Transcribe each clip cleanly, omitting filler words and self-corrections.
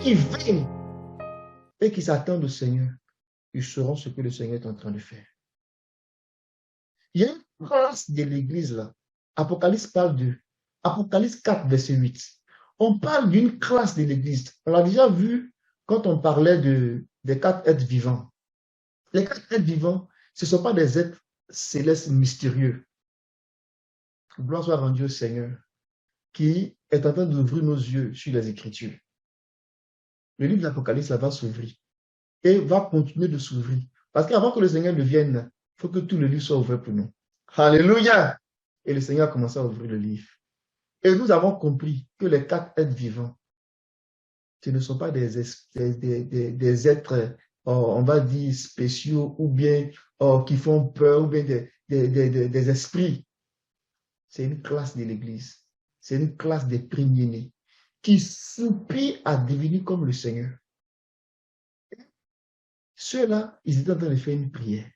qui veillent et qui s'attendent au Seigneur, ils sauront ce que le Seigneur est en train de faire. Il y a une classe de l'église là. Apocalypse 4, verset 8. On parle d'une classe de l'église. On l'a déjà vu quand on parlait des 4 êtres vivants. Les 4 êtres vivants, ce ne sont pas des êtres célestes mystérieux. Gloire soit rendue au Seigneur, qui est en train d'ouvrir nos yeux sur les Écritures. Le livre de l'Apocalypse va s'ouvrir et va continuer de s'ouvrir. Parce qu'avant que le Seigneur ne vienne, il faut que tout le livre soit ouvert pour nous. Alléluia! Et le Seigneur a commencé à ouvrir le livre. Et nous avons compris que les 4 êtres vivants, ce ne sont pas des êtres, on va dire, spéciaux ou bien qui font peur ou bien des esprits. C'est une classe de l'Église. C'est une classe des premiers-nés qui soupirent à devenir comme le Seigneur. Ceux-là, ils étaient en train de faire une prière.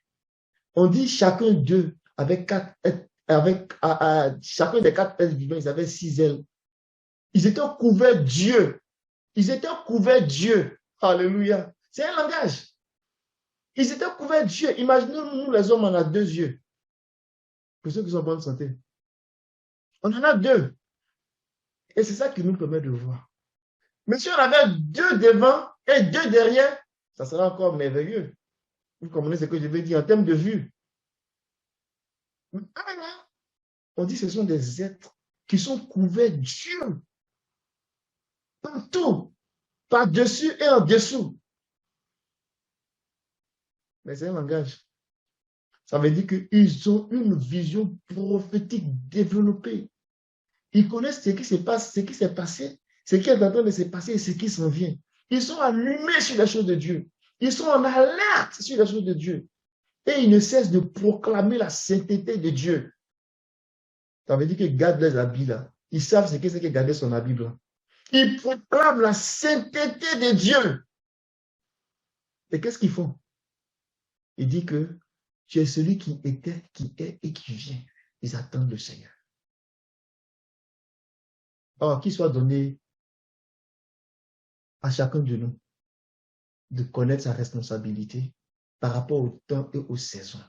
On dit chacun d'eux avec chacun des 4 êtres vivants, ils avaient 6 ailes. Ils étaient couverts Dieu. Ils étaient couverts Dieu. Alléluia. C'est un langage. Ils étaient couverts Dieu. Imaginez-nous, nous les hommes, on a 2 yeux. Pour ceux qui sont en bonne santé. On en a 2. Et c'est ça qui nous permet de voir. Mais si on avait 2 devant et 2 derrière, ça serait encore merveilleux. Vous comprenez ce que je veux dire en termes de vue. On dit que ce sont des êtres qui sont couverts Dieu. Partout. Par-dessus et en dessous. Mais c'est un langage. Ça veut dire qu'ils ont une vision prophétique développée. Ils connaissent ce qui se passe, ce qui s'est passé, ce qui est en train de se passer et ce qui s'en vient. Ils sont allumés sur les choses de Dieu. Ils sont en alerte sur les choses de Dieu. Et ils ne cessent de proclamer la sainteté de Dieu. Ça veut dire qu'ils gardent les habits là. Ils savent ce que c'est que garder son habit blanc. Ils proclament la sainteté de Dieu. Et qu'est-ce qu'ils font? Il dit que tu es celui qui était, qui est et qui vient. Ils attendent le Seigneur. Or, qu'il soit donné à chacun de nous de connaître sa responsabilité par rapport au temps et aux saisons.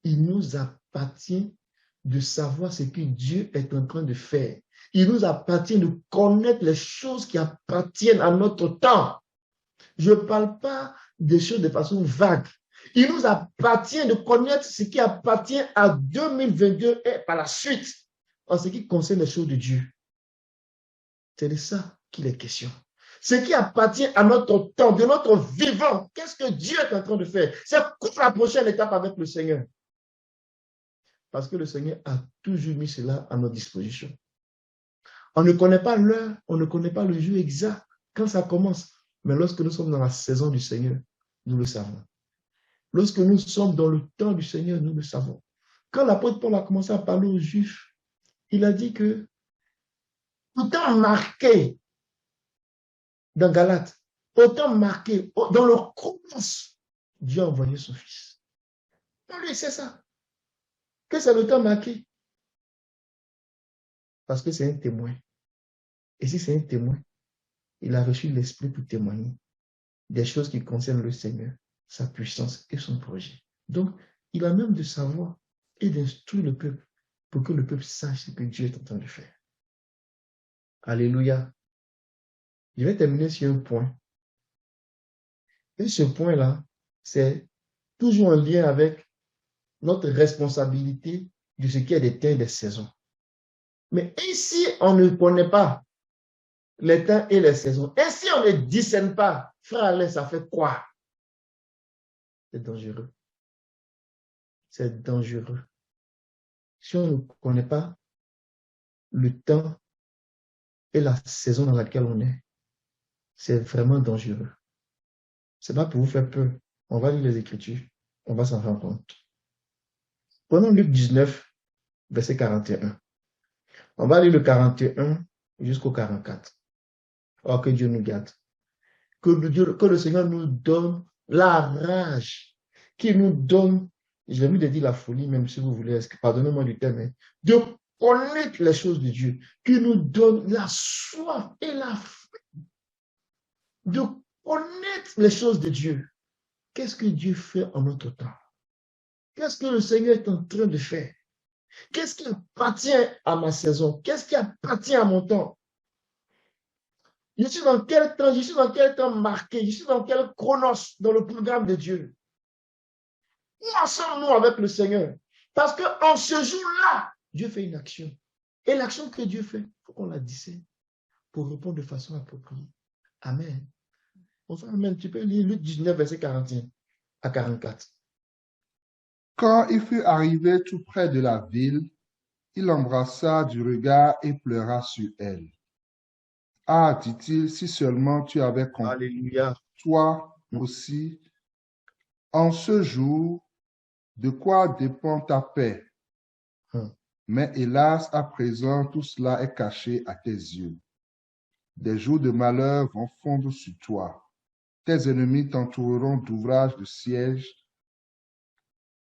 Il nous appartient de savoir ce que Dieu est en train de faire. Il nous appartient de connaître les choses qui appartiennent à notre temps. Je ne parle pas des choses de façon vague. Il nous appartient de connaître ce qui appartient à 2022 et par la suite en ce qui concerne les choses de Dieu. C'est de ça qu'il est question. Ce qui appartient à notre temps, de notre vivant. Qu'est-ce que Dieu est en train de faire? C'est quoi la prochaine étape avec le Seigneur? Parce que le Seigneur a toujours mis cela à notre disposition. On ne connaît pas l'heure, on ne connaît pas le jour exact quand ça commence. Mais lorsque nous sommes dans la saison du Seigneur, nous le savons. Lorsque nous sommes dans le temps du Seigneur, nous le savons. Quand l'apôtre Paul a commencé à parler aux Juifs, il a dit que autant marqué dans Galates, autant marqué dans leur croissance, Dieu a envoyé son Fils. Non, lui, c'est ça. Que c'est le temps marqué. Parce que c'est un témoin. Et si c'est un témoin, il a reçu l'Esprit pour témoigner des choses qui concernent le Seigneur, sa puissance et son projet. Donc, il a même de savoir et d'instruire le peuple pour que le peuple sache ce que Dieu est en train de faire. Alléluia. Je vais terminer sur un point. Et ce point-là, c'est toujours en lien avec notre responsabilité de ce qui est des temps et des saisons. Mais ici, on ne connaît pas les temps et les saisons. Et si on ne discerne pas, frère Alain, ça fait quoi? C'est dangereux. C'est dangereux. Si on ne connaît pas le temps et la saison dans laquelle on est, c'est vraiment dangereux. Ce n'est pas pour vous faire peur. On va lire les Écritures. On va s'en rendre compte. Prenons Luc 19, verset 41. On va lire le 41 jusqu'au 44. Oh, que Dieu nous garde. Que le Seigneur nous donne la rage, qu'il nous donne, je vais mieux dire la folie, même si vous voulez, pardonnez-moi du terme, de connaître les choses de Dieu, qu'il nous donne la soif et la faim de connaître les choses de Dieu. Qu'est-ce que Dieu fait en notre temps? Qu'est-ce que le Seigneur est en train de faire? Qu'est-ce qui appartient à ma saison? Qu'est-ce qui appartient à mon temps? Je suis dans quel temps? Je suis dans quel temps marqué? Je suis dans quel chronos dans le programme de Dieu? Où en sommes-nous avec le Seigneur? Parce qu'en ce jour-là, Dieu fait une action. Et l'action que Dieu fait, il faut qu'on la discerne pour répondre de façon appropriée. Amen. Enfin, amen. Tu peux lire Luc 19, verset 41 à 44. Quand il fut arrivé tout près de la ville, il l'embrassa du regard et pleura sur elle. Ah, dit-il, si seulement tu avais compris, Alléluia. toi aussi, en ce jour, de quoi dépend ta paix? Mais hélas, à présent, tout cela est caché à tes yeux. Des jours de malheur vont fondre sur toi. Tes ennemis t'entoureront d'ouvrages de siège,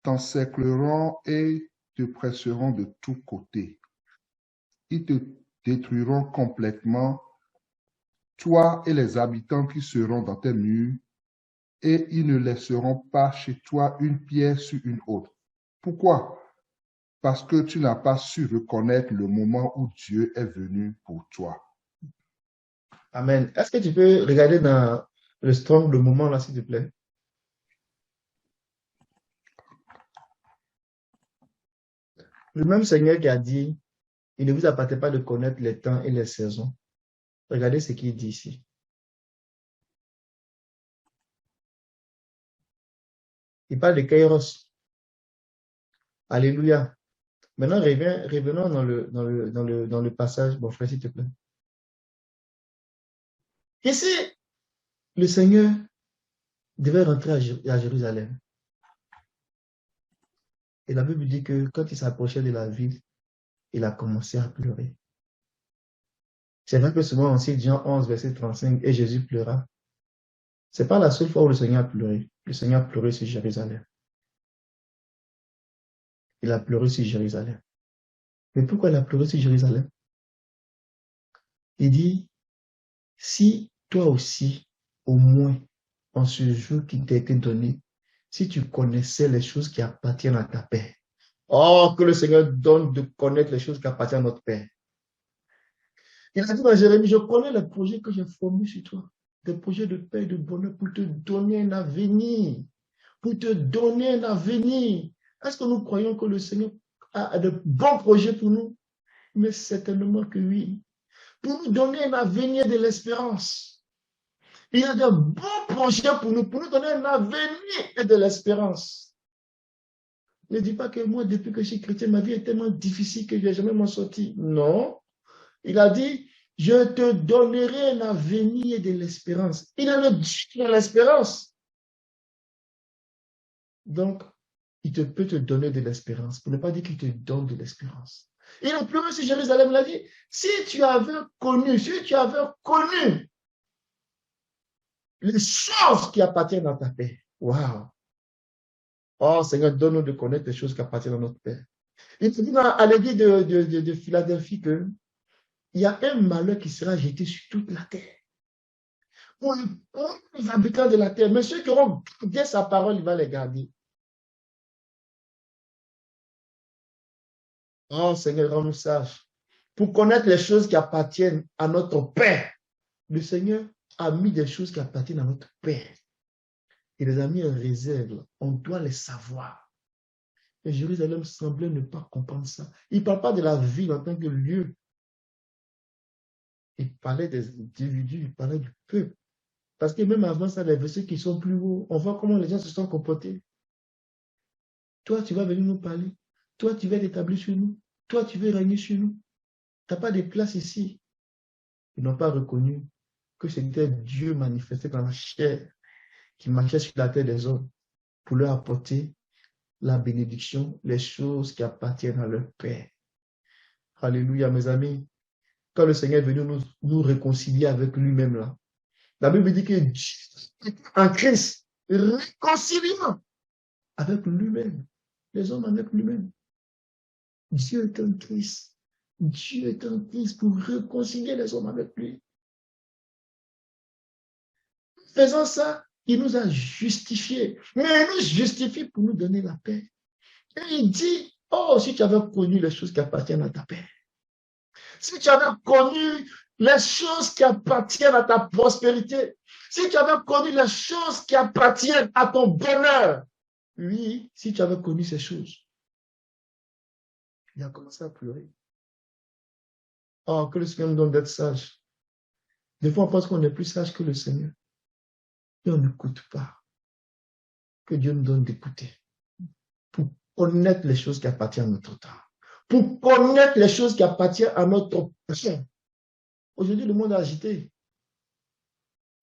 t'encercleront et te presseront de tous côtés. Ils te détruiront complètement, toi et les habitants qui seront dans tes murs, et ils ne laisseront pas chez toi une pierre sur une autre. Pourquoi? Parce que tu n'as pas su reconnaître le moment où Dieu est venu pour toi. Amen. Est-ce que tu peux regarder dans le Strong le moment là, s'il te plaît? Le même Seigneur qui a dit, il ne vous appartient pas de connaître les temps et les saisons. Regardez ce qu'il dit ici. Il parle de Kairos. Alléluia. Maintenant, revenons dans le passage. Bon, frère, s'il te plaît. Ici, le Seigneur devait rentrer à Jérusalem. Et la Bible dit que quand il s'approchait de la ville, il a commencé à pleurer. C'est vrai que souvent on cite Jean 11, verset 35, et Jésus pleura. Ce n'est pas la seule fois où le Seigneur a pleuré. Le Seigneur a pleuré sur Jérusalem. Il a pleuré sur Jérusalem. Mais pourquoi il a pleuré sur Jérusalem? Il dit, si toi aussi, au moins, en ce jour qui t'a été donné, si tu connaissais les choses qui appartiennent à ta paix. Oh, que le Seigneur donne de connaître les choses qui appartiennent à notre Père. Il a dit dans Jérémie, je connais les projets que j'ai formés sur toi, des projets de paix et de bonheur pour te donner un avenir, pour te donner un avenir. Est-ce que nous croyons que le Seigneur a de bons projets pour nous? Mais certainement que oui. Pour nous donner un avenir de l'espérance. Il a de bons projets pour nous donner un avenir et de l'espérance. Ne dis pas que moi, depuis que je suis chrétien, ma vie est tellement difficile que je ne vais jamais m'en sortir. Non. Il a dit, je te donnerai un avenir et de l'espérance. Il a le Dieu de l'espérance. Donc, il peut te donner de l'espérance. Pour ne pas dire qu'il te donne de l'espérance. Il a pleuré sur Jérusalem. Il a dit, si tu avais connu les choses qui appartiennent à ta paix. Waouh. Oh Seigneur, donne-nous de connaître les choses qui appartiennent à notre paix. Il dit à l'église de Philadelphie que il y a un malheur qui sera jeté sur toute la terre. Pour les habitants de la terre. Mais ceux qui auront gardé sa parole, il va les garder. Oh Seigneur, rends-nous sages. Pour connaître les choses qui appartiennent à notre Père. Le Seigneur a mis des choses qui appartiennent à notre Père. Il les a mis en réserve. On doit les savoir. Et Jérusalem semblait ne pas comprendre ça. Il ne parle pas de la ville en tant que lieu. Il parlait des individus, il parlait du peuple. Parce que même avant ça, les versets qui sont plus hauts, on voit comment les gens se sont comportés. Toi, tu vas venir nous parler. Toi, tu vas t'établir sur nous. Toi, tu veux régner sur nous. Tu n'as pas de place ici. Ils n'ont pas reconnu que c'était Dieu manifesté dans la chair qui marchait sur la terre des hommes pour leur apporter la bénédiction, les choses qui appartiennent à leur Père. Alléluia, mes amis. Quand le Seigneur est venu nous réconcilier avec lui-même là, la Bible dit que Dieu, en Christ, réconciliant avec lui-même, les hommes avec lui-même. Dieu est en Christ. Dieu est en Christ pour réconcilier les hommes avec lui. faisant ça, il nous a justifiés. Mais il nous justifie pour nous donner la paix. Et il dit, oh, si tu avais connu les choses qui appartiennent à ta paix, si tu avais connu les choses qui appartiennent à ta prospérité, si tu avais connu les choses qui appartiennent à ton bonheur, oui, si tu avais connu ces choses, il a commencé à pleurer. Oh, que le Seigneur nous donne d'être sage. Des fois, on pense qu'on est plus sage que le Seigneur. Et on n'écoute pas. Que Dieu nous donne d'écouter. Pour connaître les choses qui appartiennent à notre temps. Pour connaître les choses qui appartiennent à notre passion. Aujourd'hui, le monde est agité.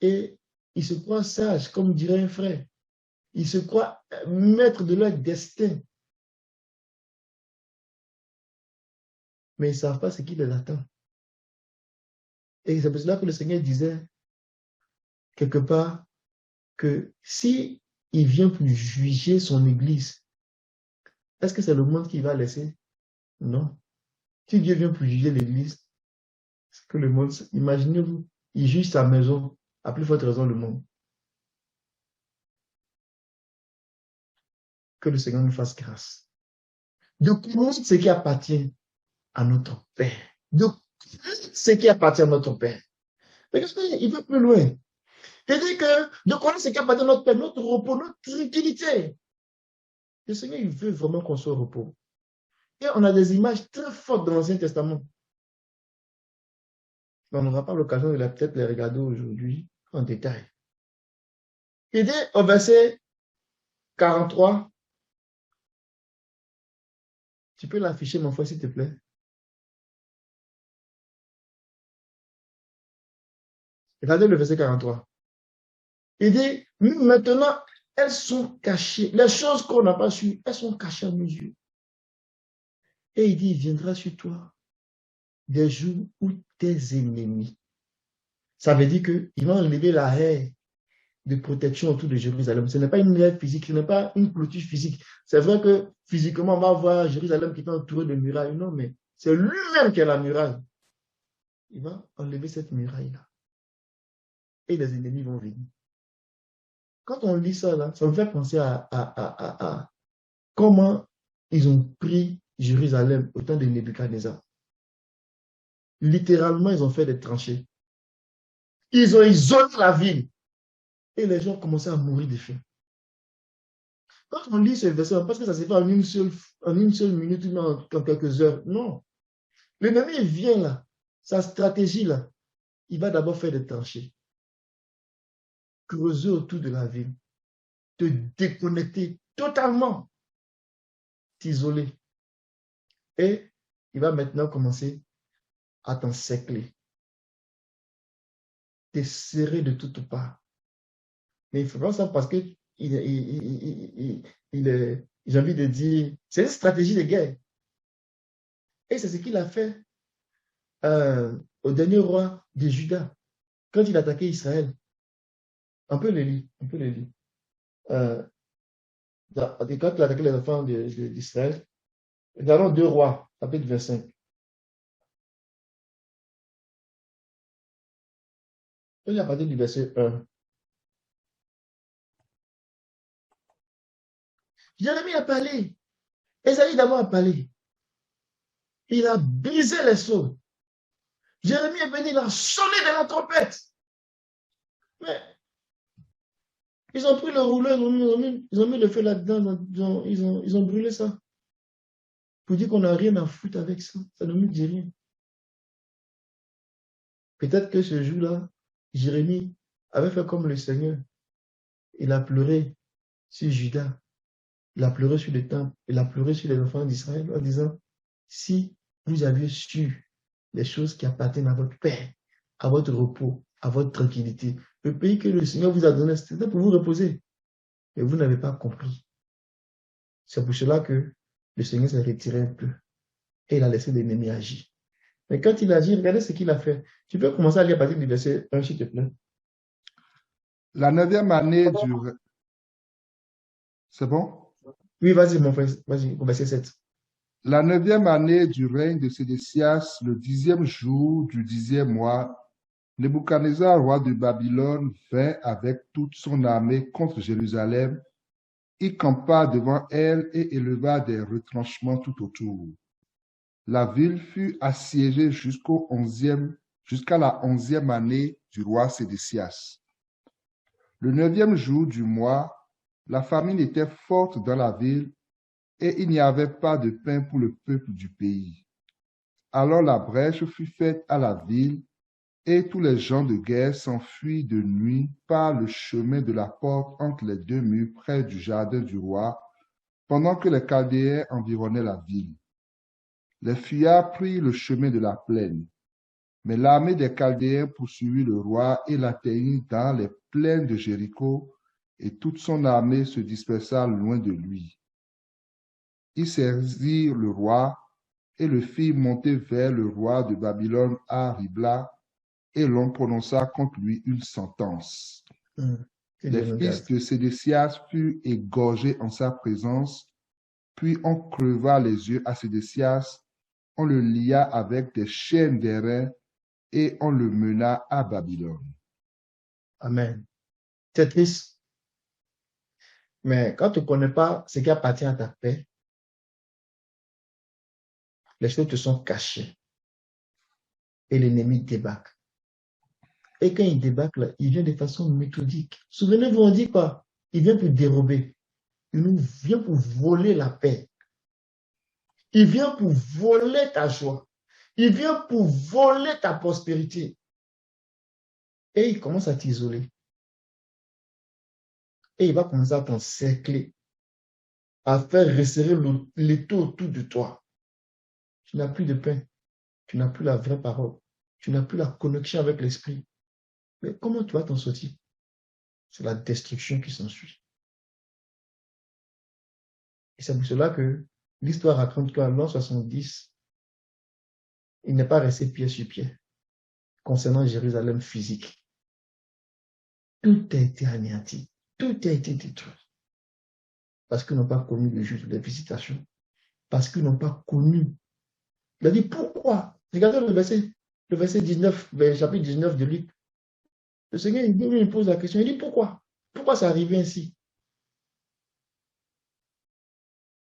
Et il se croit sage, comme dirait un frère. Il se croit maître de leur destin. Mais ils ne savent pas ce qui les attend. Et c'est pour cela que le Seigneur disait, quelque part, que si il vient pour juger son Église, est-ce que c'est le monde qui va laisser? Non. Si Dieu vient pour juger l'Église, c'est que le monde, imaginez-vous, il juge sa maison, à plus forte raison le monde. Que le Seigneur nous fasse grâce. De connaître ce qui appartient à notre Père. De ce qui appartient à notre Père. Il va plus loin. Il dit que de connaître ce qui appartient à notre Père, notre repos, notre tranquillité. Le Seigneur, il veut vraiment qu'on soit au repos. Et on a des images très fortes dans l'Ancien Testament. On n'aura pas l'occasion de peut-être les regarder aujourd'hui en détail. Il dit au verset 43, tu peux l'afficher, mon frère, s'il te plaît. Regardez le verset 43. Il dit, maintenant, elles sont cachées. Les choses qu'on n'a pas sues, elles sont cachées à nos yeux. Et il dit, il viendra sur toi des jours où tes ennemis. Ça veut dire qu'il va enlever la haie de protection autour de Jérusalem. Ce n'est pas une haie physique, ce n'est pas une clôture physique. C'est vrai que physiquement, on va voir Jérusalem qui est entouré de murailles. Non, mais c'est lui-même qui est la muraille. Il va enlever cette muraille-là. Et les ennemis vont venir. Quand on lit ça, là, ça me fait penser à comment ils ont pris Jérusalem au temps de Nebuchadnezzar. Littéralement, ils ont fait des tranchées. Ils ont isolé la ville. Et les gens ont commencé à mourir de faim. Quand on lit ce verset, on pense que ça s'est fait en une seule minute ou en quelques heures. Non. L'ennemi vient là. Sa stratégie là, il va d'abord faire des tranchées. Creuser autour de la ville. Te déconnecter totalement. T'isoler. Et il va maintenant commencer à t'encercler. Te serrer de toutes parts. Mais il ne faut pas ça parce que j'ai envie de dire, c'est une stratégie de guerre. Et c'est ce qu'il a fait au dernier roi de Juda, quand il attaquait Israël. On peut le lire, on peut le lire. Quand il a attaqué les enfants d'Israël, regardons 2 Rois, chapitre 25. Il a parlé du verset 1. Jérémie a parlé. Esaïe d'abord a parlé. Il a brisé les sceaux. Jérémie est venu, il a sonné de la trompette. Mais ils ont pris le rouleau, ils ont mis le feu là-dedans, ils ont brûlé ça. Pour dire qu'on n'a rien à foutre avec ça. Ça ne nous dit rien. Peut-être que ce jour-là, Jérémie avait fait comme le Seigneur. Il a pleuré sur Juda. Il a pleuré sur le temple. Il a pleuré sur les enfants d'Israël en disant, si vous aviez su les choses qui appartiennent à votre paix, à votre repos, à votre tranquillité, le pays que le Seigneur vous a donné, c'était pour vous reposer. Mais vous n'avez pas compris. C'est pour cela que le Seigneur s'est retiré un peu. Et il a laissé l'ennemi agir. Mais quand il agit, regardez ce qu'il a fait. Tu peux commencer à lire à partir du verset 1, s'il te plaît. La 9e année du... C'est bon? Oui, vas-y, mon frère. Vas-y, au verset 7. La 9e année du règne de Sédécias, le 10e jour du 10e mois, Nebuchadnezzar, roi de Babylone, vint avec toute son armée contre Jérusalem. Il campa devant elle et éleva des retranchements tout autour. La ville fut assiégée jusqu'à la 11e année du roi Sédécias. Le 9e jour du mois, la famine était forte dans la ville et il n'y avait pas de pain pour le peuple du pays. Alors la brèche fut faite à la ville et tous les gens de guerre s'enfuirent de nuit par le chemin de la porte entre les deux murs près du jardin du roi, pendant que les Chaldéens environnaient la ville. Les fuyards prirent le chemin de la plaine, mais l'armée des Chaldéens poursuivit le roi et l'atteignit dans les plaines de Jéricho, et toute son armée se dispersa loin de lui. Ils saisirent le roi et le firent monter vers le roi de Babylone à Ribla, et l'on prononça contre lui une sentence. Les fils de Sédécias furent égorgés en sa présence, puis on creva les yeux à Sédécias, on le lia avec des chaînes d'airain et on le mena à Babylone. Amen. C'est triste. Mais quand tu ne connais pas ce qui appartient à ta paix, les choses te sont cachées. Et l'ennemi débarque. Et quand il débarque, là, il vient de façon méthodique. Souvenez-vous, on dit quoi? Il vient pour dérober. Il nous vient pour voler la paix. Il vient pour voler ta joie. Il vient pour voler ta prospérité. Et il commence à t'isoler. Et il va commencer à t'encercler, à faire resserrer l'étau autour de toi. Tu n'as plus de pain. Tu n'as plus la vraie parole. Tu n'as plus la connexion avec l'esprit. Mais comment tu vas t'en sortir? C'est la destruction qui s'ensuit. Et c'est pour cela que l'histoire raconte qu'en l'an 70, il n'est pas resté pied sur pied concernant Jérusalem physique. Tout a été anéanti. Tout a été détruit. Parce qu'ils n'ont pas connu le jour de la visitation. Parce qu'ils n'ont pas connu. Il a dit pourquoi? Regardez le verset 19, le chapitre 19 de Luc. Le Seigneur il lui pose la question. Il dit pourquoi? Pourquoi ça arrivé ainsi?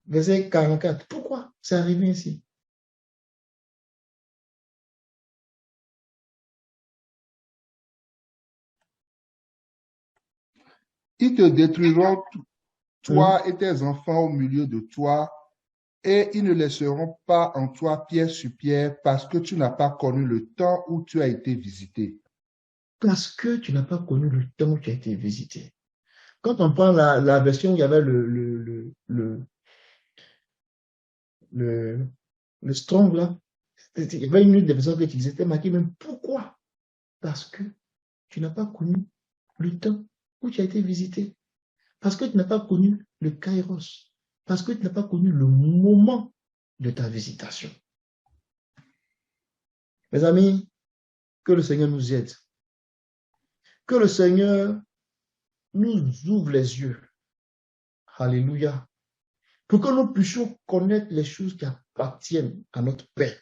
Verset 44. Pourquoi c'est arrivé ainsi? Ils te détruiront, toi et tes enfants au milieu de toi, et ils ne laisseront pas en toi pierre sur pierre, parce que tu n'as pas connu le temps où tu as été visité. Parce que tu n'as pas connu le temps où tu as été visité. Quand on prend la version où il y avait le strong là, il y avait une des versions qui était marquée même pourquoi? Parce que tu n'as pas connu le temps où tu as été visité. Parce que tu n'as pas connu le kairos. Parce que tu n'as pas connu le moment de ta visitation. Mes amis, que le Seigneur nous aide. Que le Seigneur nous ouvre les yeux. Alléluia. Pour que nous puissions connaître les choses qui appartiennent à notre paix.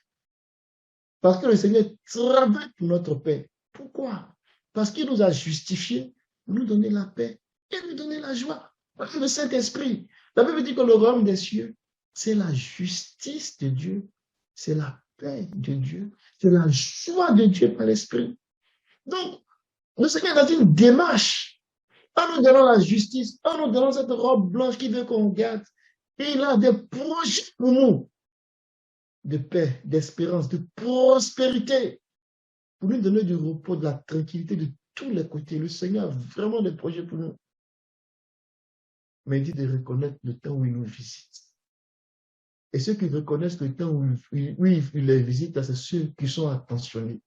Parce que le Seigneur travaille pour notre paix. Pourquoi? Parce qu'il nous a justifiés, nous donner la paix et nous donner la joie. Parce que le Saint-Esprit, la Bible dit que le royaume des cieux, c'est la justice de Dieu, c'est la paix de Dieu, c'est la joie de Dieu par l'Esprit. Donc, le Seigneur a fait une démarche en nous donnant la justice, en nous donnant cette robe blanche qui veut qu'on garde. Et il a des projets pour nous de paix, d'espérance, de prospérité, pour nous donner du repos, de la tranquillité de tous les côtés. Le Seigneur a vraiment des projets pour nous. Mais il dit de reconnaître le temps où il nous visite. Et ceux qui reconnaissent le temps où il les visite, c'est ceux qui sont attentionnés.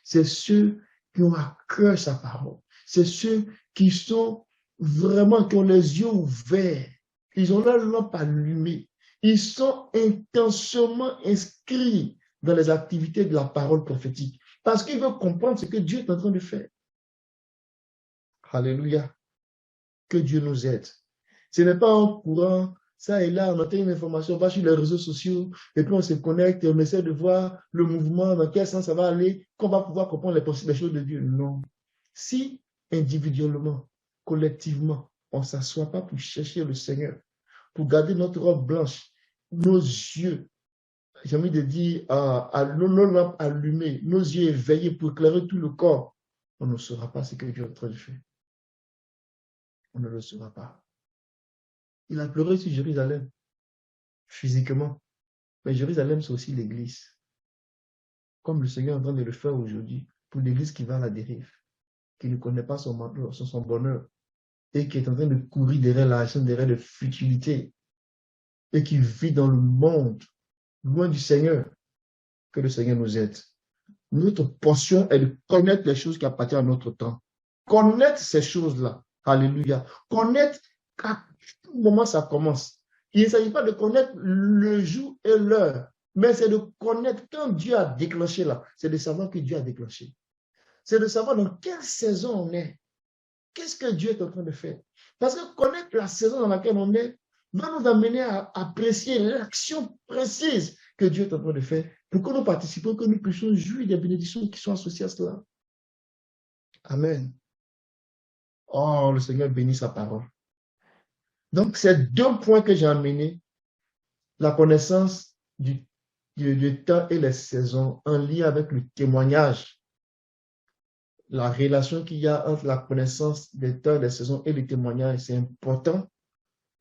C'est ceux qui ont à cœur sa parole. C'est ceux qui sont vraiment, qui ont les yeux ouverts. Ils ont leur lampe allumée. Ils sont intentionnellement inscrits dans les activités de la parole prophétique. Parce qu'ils veulent comprendre ce que Dieu est en train de faire. Alléluia. Que Dieu nous aide. Ce n'est pas en courant Ça et là, on a une information, on va sur les réseaux sociaux, et puis on se connecte et on essaie de voir le mouvement, dans quel sens ça va aller, qu'on va pouvoir comprendre les choses de Dieu. Non. Si individuellement, collectivement, on ne s'assoit pas pour chercher le Seigneur, pour garder notre robe blanche, nos yeux, j'ai envie de dire, nos lampes allumées, nos yeux éveillés pour éclairer tout le corps, on ne saura pas ce que Dieu est en train de faire. On ne le saura pas. Il a pleuré sur Jérusalem, physiquement. Mais Jérusalem, c'est aussi l'Église. Comme le Seigneur est en train de le faire aujourd'hui, pour l'Église qui va à la dérive, qui ne connaît pas son bonheur, et qui est en train de courir derrière l'argent, derrière les futilités, et qui vit dans le monde, loin du Seigneur. Que le Seigneur nous aide. Notre portion est de connaître les choses qui appartiennent à notre temps. Connaître ces choses-là. Alléluia. Connaître à quel moment ça commence. Il ne s'agit pas de connaître le jour et l'heure, mais c'est de connaître quand Dieu a déclenché là. C'est de savoir que Dieu a déclenché. C'est de savoir dans quelle saison on est. Qu'est-ce que Dieu est en train de faire? Parce que connaître la saison dans laquelle on est va nous amener à apprécier l'action précise que Dieu est en train de faire pour que nous participions, que nous puissions jouir des bénédictions qui sont associées à cela. Amen. Oh, le Seigneur bénit sa parole. Donc, c'est deux points que j'ai amenés. La connaissance du temps et les saisons en lien avec le témoignage. La relation qu'il y a entre la connaissance des temps, des saisons et le témoignage, c'est important.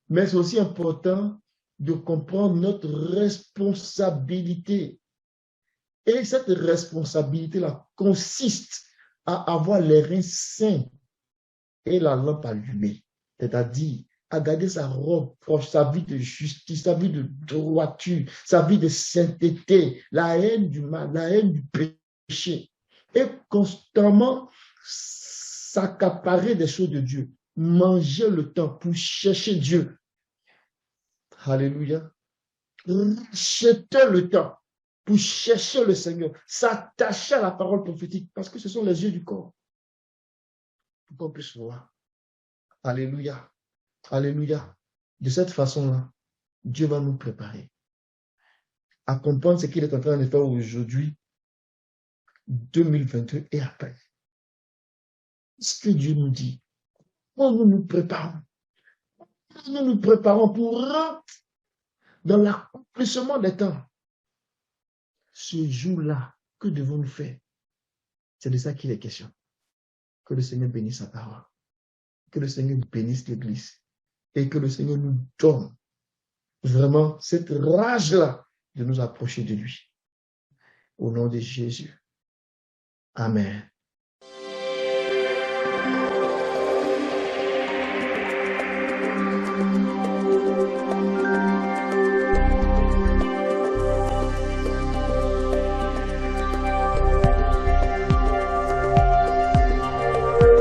Mais c'est aussi important de comprendre notre responsabilité. Et cette responsabilité-là consiste à avoir les reins sains et la lampe allumée. C'est-à-dire à garder sa robe proche, sa vie de justice, sa vie de droiture, sa vie de sainteté, la haine du mal, la haine du péché. Et constamment s'accaparer des choses de Dieu. Manger le temps pour chercher Dieu. Alléluia. Racheter le temps pour chercher le Seigneur. S'attacher à la parole prophétique parce que ce sont les yeux du corps. Pour qu'on puisse voir. Alléluia. Alléluia. De cette façon-là, Dieu va nous préparer à comprendre ce qu'il est en train de faire aujourd'hui, 2022 et après. Ce que Dieu nous dit, quand nous nous préparons, pour rentrer dans l'accomplissement des temps. Ce jour-là, que devons-nous faire? C'est de ça qu'il est question. Que le Seigneur bénisse sa parole. Que le Seigneur bénisse l'Église. Et que le Seigneur nous donne vraiment cette rage-là de nous approcher de lui. Au nom de Jésus. Amen.